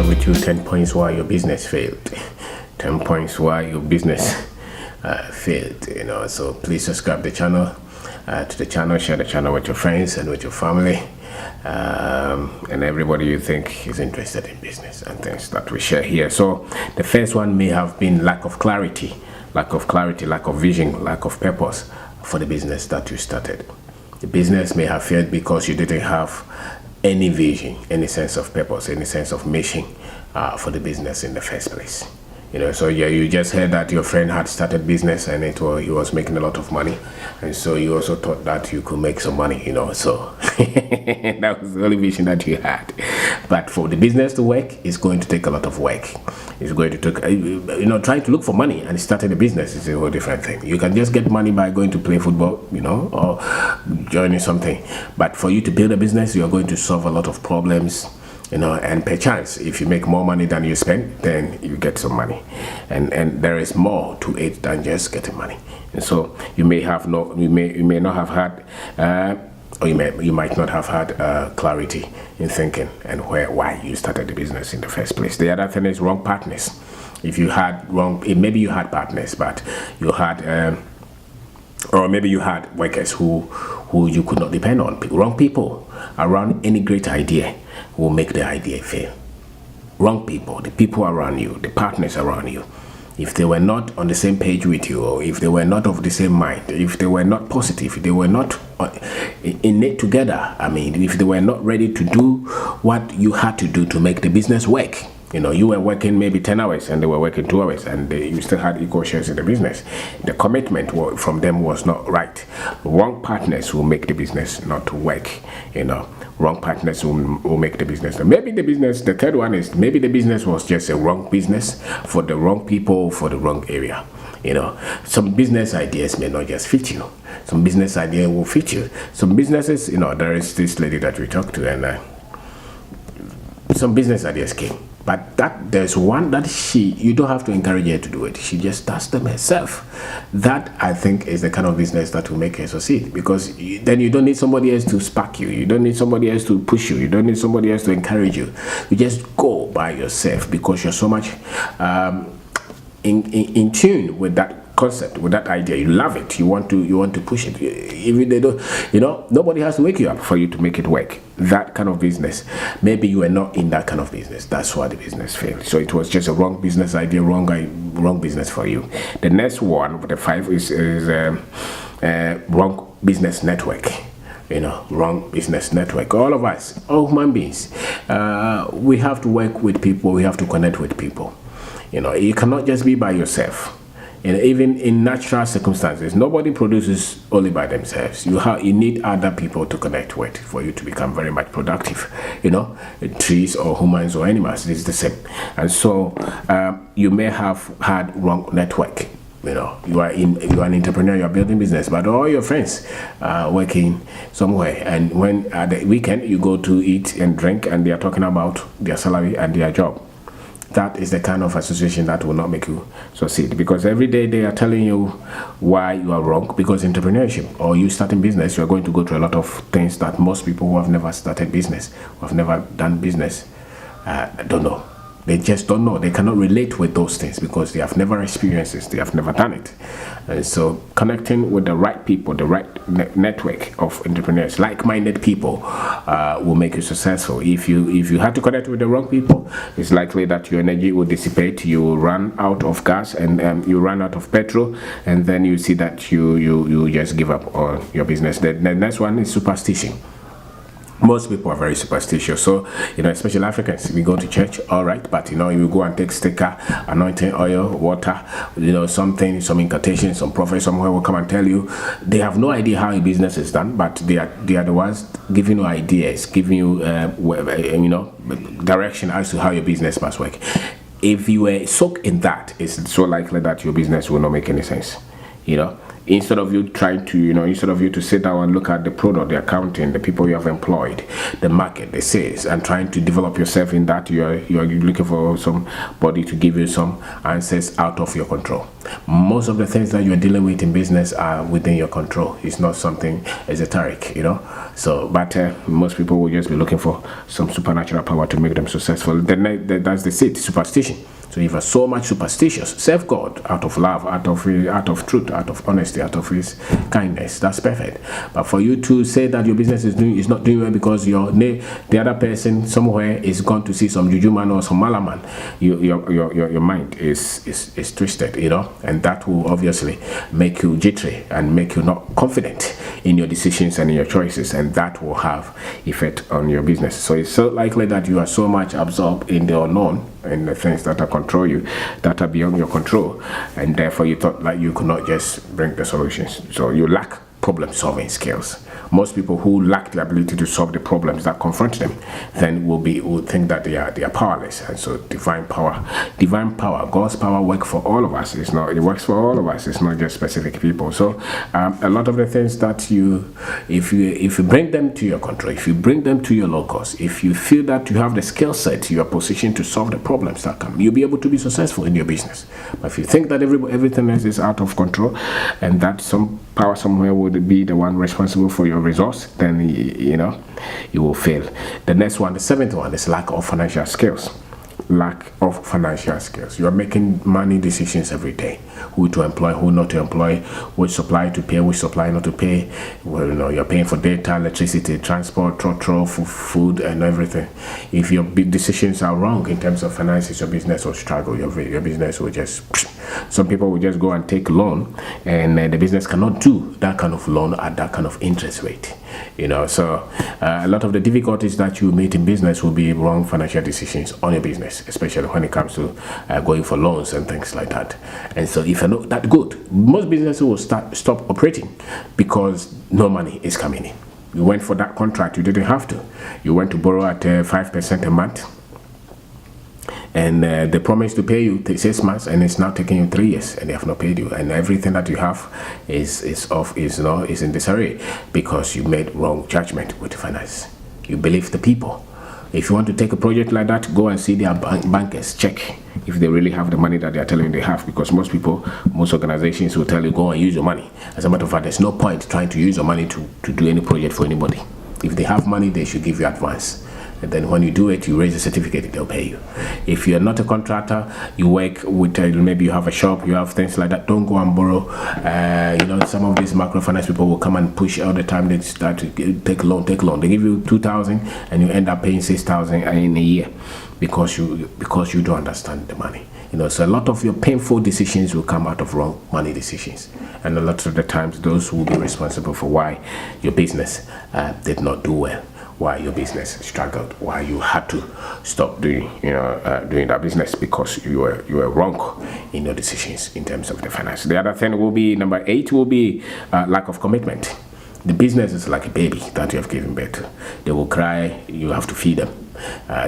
with you 10 points why your business failed. 10 points why your business failed. So please subscribe to the channel, share the channel with your friends and with your family, and everybody you think is interested in business and things that we share here. So the first one may have been lack of clarity, lack of vision, lack of purpose for the business that you started. The business may have failed because you didn't have any vision, any sense of purpose, any sense of mission for the business in the first place. So yeah, you just heard that your friend had started business and he was making a lot of money, and so you also thought that you could make some money, so that was the only vision that you had. But for the business to work, it's going to take a lot of work. It's going to take, trying to look for money and starting a business is a whole different thing. You can just get money by going to play football, or joining something. But for you to build a business, you are going to solve a lot of problems, and perchance if you make more money than you spend, then you get some money, and there is more to it than just getting money. And so you may not have had or you might not have had clarity in thinking and why you started the business in the first place. The other thing is wrong partners. If you had maybe you had partners, but you had or maybe you had workers who you could not depend on. Wrong people around any great idea will make the idea fail. Wrong people, the people around you, the partners around you, if they were not on the same page with you, or if they were not of the same mind, if they were not positive, if they were not in it together, if they were not ready to do what you had to do to make the business work. You were working maybe 10 hours and they were working 2 hours, and you still had equal shares in the business. The commitment from them was not right. Wrong partners will make the business not work. Wrong partners will make the business. Maybe the third one is maybe the business was just a wrong business for the wrong people, for the wrong area. Some business ideas may not just fit you. Some business idea will fit you. Some businesses, there is this lady that we talked to, and some business ideas came. But there's one that you don't have to encourage her to do it. She just does them herself. That, I think, is the kind of business that will make her succeed, because then you don't need somebody else to spark you. You don't need somebody else to push you. You don't need somebody else to encourage you. You just go by yourself because you're so much in tune with that concept, with that idea. You love it. You want to push it. Even they don't, nobody has to wake you up for you to make it work. That kind of business, maybe you were not in that kind of business. That's why the business failed. So it was just a wrong business idea, wrong business for you. The next one, the 5, is wrong business network. Wrong business network. All of us, all human beings, we have to work with people. We have to connect with people. You cannot just be by yourself. Even in natural circumstances, nobody produces only by themselves. You need other people to connect with for you to become very much productive. Trees or humans or animals, it's the same. And so you may have had wrong network. You are an entrepreneur, you are building business, but all your friends are working somewhere, and when at the weekend you go to eat and drink, and they are talking about their salary and their job. That is the kind of association that will not make you succeed, because every day they are telling you why you are wrong. Because entrepreneurship, or you starting business, you are going to go through a lot of things that most people who have never started business, who have never done business, don't know. They just don't know. They cannot relate with those things because they have never experienced it. They have never done it. And so connecting with the right people, the right network of entrepreneurs, like-minded people, will make you successful. If you had to connect with the wrong people, it's likely that your energy will dissipate. You will run out of gas, and you run out of petrol, and then you see that you just give up on your business. The next one is superstition. Most people are very superstitious. So, especially Africans, we go to church, all right, but you go and take sticker, anointing oil, water, something, some incantation, some prophet somewhere will come and tell you. They have no idea how a business is done, but they are the ones giving you ideas, giving you direction as to how your business must work. If you were soaked in that, it's so likely that your business will not make any sense. instead of you trying to, instead of you to sit down and look at the product, the accounting, the people you have employed, the market, the sales, and trying to develop yourself in that, you're looking for somebody to give you some answers out of your control. Most of the things that you're dealing with in business are within your control. It's not something esoteric, So, but most people will just be looking for some supernatural power to make them successful. Then that's the seed, superstition. So if you're so much superstitious, serve God out of love, out of truth, out of honesty, out of His kindness. That's perfect. But for you to say that your business is not doing well because the other person somewhere is going to see some juju man or some malaman, your mind is twisted, and that will obviously make you jittery and make you not confident in your decisions and in your choices, and that will have effect on your business. So it's so likely that you are so much absorbed in the unknown, in the things that control you, that are beyond your control, and therefore you thought that you could not just bring the solutions. So you lack problem solving skills. Most people who lack the ability to solve the problems that confront them then will think that they are powerless. And so divine power, God's power works for all of us. It works for all of us. It's not just specific people. So a lot of the things that if you bring them to your control, if you bring them to your locus, if you feel that you have the skill set, you are positioned to solve the problems that come, you'll be able to be successful in your business. But if you think that everything else is out of control and that some power somewhere would be the one responsible for your resource, then you will fail. The next one, the seventh one, is lack of financial skills. Lack of financial skills. You are making money decisions every day. Who to employ, who not to employ, which supply to pay, which supply not to pay. Well, you're paying for data, electricity, transport, food, and everything. If your decisions are wrong in terms of finances, your business will struggle. Your business will just. Some people will just go and take loan, and the business cannot do that kind of loan at that kind of interest rate. So a lot of the difficulties that you meet in business will be wrong financial decisions on your business, especially when it comes to going for loans and things like that. And so if you're not that good, most businesses will stop operating because no money is coming in. You went for that contract, you didn't have to. You went to borrow at 5% a month, and they promised to pay you 6 months, and it's now taking you 3 years, and they have not paid you, and everything that you have is in disarray because you made wrong judgment with finance. You believe the people. If you want to take a project like that, go and see their bankers. Check if they really have the money that they are telling you they have, because most organizations will tell you go and use your money. As a matter of fact, there's no point trying to use your money to do any project for anybody. If they have money, they should give you advance. And then when you do it, you raise a certificate, they'll pay you. If you're not a contractor, you work with, maybe you have a shop, you have things like that, don't go and borrow. Some of these microfinance people will come and push all the time. They start to take loan. They give you 2,000 and you end up paying 6,000 in a year because you don't understand the money. So a lot of your painful decisions will come out of wrong money decisions. And a lot of the times, those will be responsible for why your business did not do well, why your business struggled, why you had to stop doing that business, because you were wrong in your decisions in terms of the finance. The other thing will be, number 8, will be lack of commitment. The business is like a baby that you have given birth to. They will cry, you have to feed them.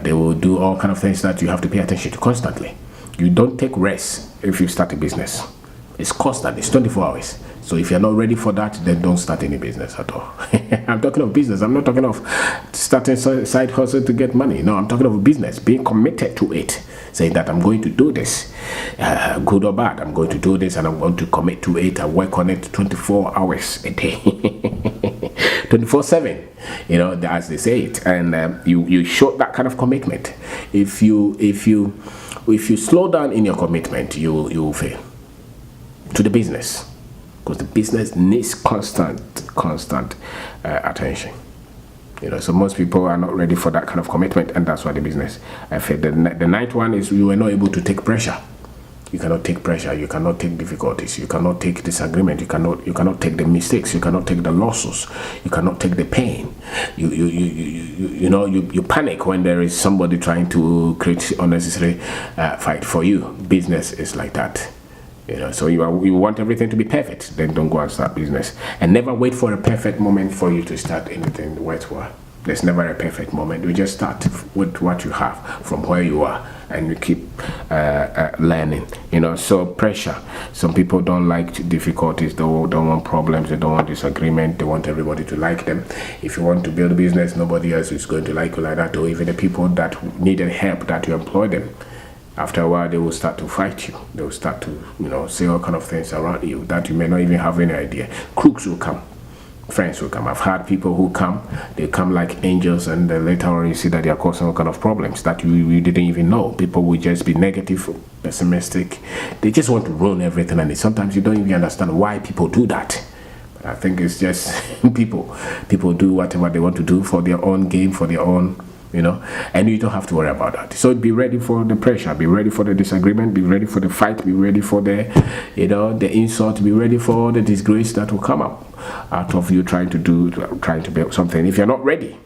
They will do all kind of things that you have to pay attention to constantly. You don't take rest if you start a business. It's constant, it's 24 hours. So if you're not ready for that, then don't start any business at all. I'm talking of business. I'm not talking of starting side hustle to get money. No, I'm talking of business, being committed to it, saying that I'm going to do this, good or bad. I'm going to do this and I'm going to commit to it and work on it 24 hours a day, 24/7. As they say it, and you show that kind of commitment. If you slow down in your commitment, you will fail to the business, because the business needs constant attention. So most people are not ready for that kind of commitment, and that's why the business failed. The ninth one is you were not able to take pressure. You cannot take pressure. You cannot take difficulties. You cannot take disagreement. You cannot take the mistakes. You cannot take the losses. You cannot take the pain. You panic when there is somebody trying to create unnecessary fight for you. Business is like that. So you want everything to be perfect, then don't go and start business. And never wait for a perfect moment for you to start anything worthwhile. There's never a perfect moment. You just start with what you have from where you are, and you keep learning. So pressure. Some people don't like difficulties. They don't want problems. They don't want disagreement. They want everybody to like them. If you want to build a business, nobody else is going to like you like that. Or even the people that needed help that you employ them, after a while they will start to fight you. They will start to say all kind of things around you that you may not even have any idea. Crooks will come, friends will come. I've had people who come, they come like angels, and then later on you see that they are causing all kind of problems that you didn't even know. People will just be negative, pessimistic. They just want to ruin everything, and sometimes you don't even understand why people do that. But I think it's just people do whatever they want to do for their own game, for their own, and you don't have to worry about that. So be ready for the pressure, be ready for the disagreement, be ready for the fight, be ready for the insult, be ready for the disgrace that will come up out of you trying to build something. If you're not ready,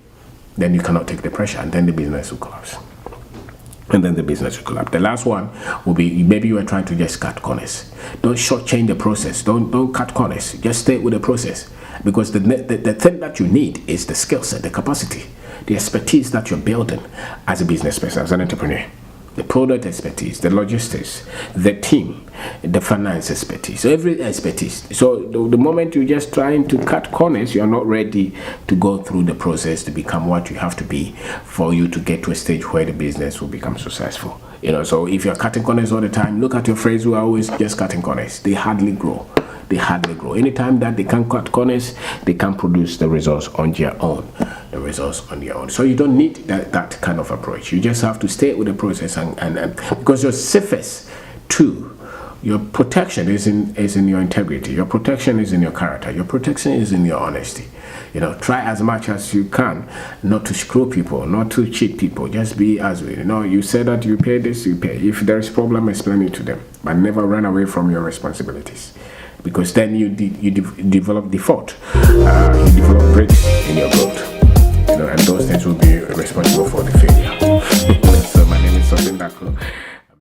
then you cannot take the pressure, and then the business will collapse. The last one will be, maybe you are trying to just cut corners. Don't shortchange the process. Don't cut corners. Just stay with the process, because the thing that you need is the skill set, the capacity, the expertise that you're building as a business person, as an entrepreneur. The product expertise, the logistics, the team, the finance expertise, every expertise. So the moment you're just trying to cut corners, you're not ready to go through the process to become what you have to be for you to get to a stage where the business will become successful. So if you're cutting corners all the time, look at your friends who are always just cutting corners. They hardly grow. Anytime that they can cut corners, they can produce the results on their own. So you don't need that kind of approach. You just have to stay with the process, and because your safest tool, your protection is in your integrity. Your protection is in your character. Your protection is in your honesty. Try as much as you can not to screw people, not to cheat people. Just be as well. You say that you pay this, you pay. If there is problem, explain it to them, but never run away from your responsibilities, because then you develop default. You develop breaks in your growth. And those things will be responsible for the failure. So my name is Something Dako.